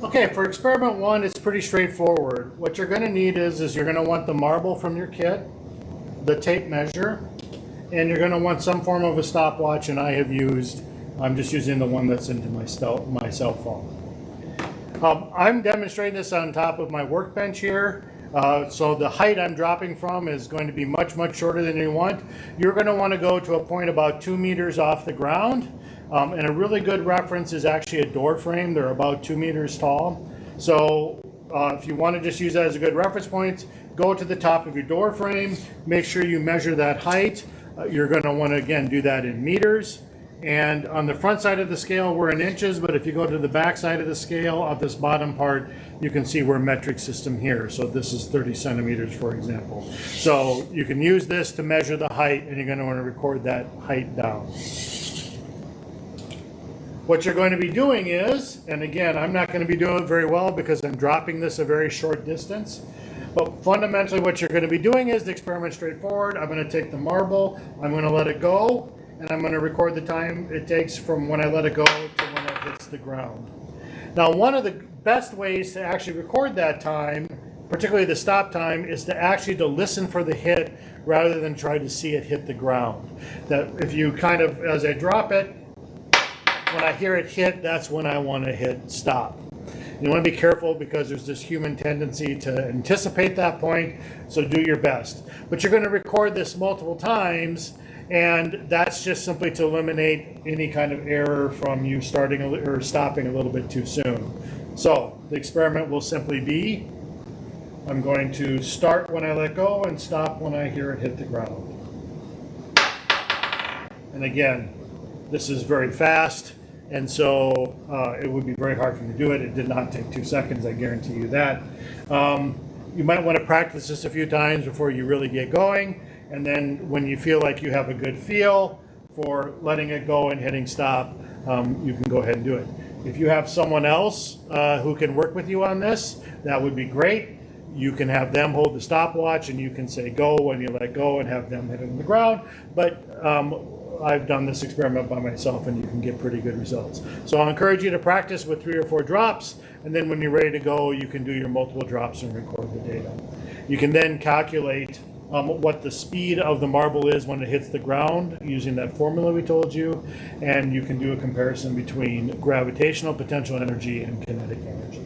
Okay, for experiment one, it's pretty straightforward. What you're going to need is you're going to want the marble from your kit, the tape measure, and you're going to want some form of a stopwatch, and I'm just using the one that's into my cell phone. I'm demonstrating this on top of my workbench here. So the height I'm dropping from is going to be much, much shorter than you want. You're going to want to go to a point about 2 meters off the ground. And a really good reference is actually a door frame. They're about 2 meters tall. So if you want to just use that as a good reference point, go to the top of your door frame, make sure you measure that height. You're going to want to, again, do that in meters. And on the front side of the scale, we're in inches, but if you go to the back side of the scale, of this bottom part, you can see we're metric system here. So this is 30 centimeters, for example. So you can use this to measure the height, and you're going to want to record that height down. What you're going to be doing is, and again, I'm not going to be doing it very well because I'm dropping this a very short distance, but fundamentally what you're going to be doing is the experiment straightforward. I'm going to take the marble, I'm going to let it go, and I'm going to record the time it takes from when I let it go to when it hits the ground. Now, one of the best ways to actually record that time, particularly the stop time, is to listen for the hit rather than try to see it hit the ground. That if you kind of, as I drop it, when I hear it hit, that's when I want to hit stop. You want to be careful because there's this human tendency to anticipate that point, so do your best. But you're going to record this multiple times, and that's just simply to eliminate any kind of error from you starting or stopping a little bit too soon. So the experiment will simply be, I'm going to start when I let go and stop when I hear it hit the ground. And again, this is very fast, and so it would be very hard for me to do it. It did not take 2 seconds, I guarantee you that. You might want to practice this a few times before you really get going. And then when you feel like you have a good feel for letting it go and hitting stop, you can go ahead and do it. If you have someone else who can work with you on this, that would be great. You can have them hold the stopwatch and you can say go when you let go and have them hit it on the ground. But I've done this experiment by myself and you can get pretty good results. So I'll encourage you to practice with 3 or 4 drops, and then when you're ready to go, you can do your multiple drops and record the data. You can then calculate what the speed of the marble is when it hits the ground using that formula we told you, and you can do a comparison between gravitational potential energy and kinetic energy.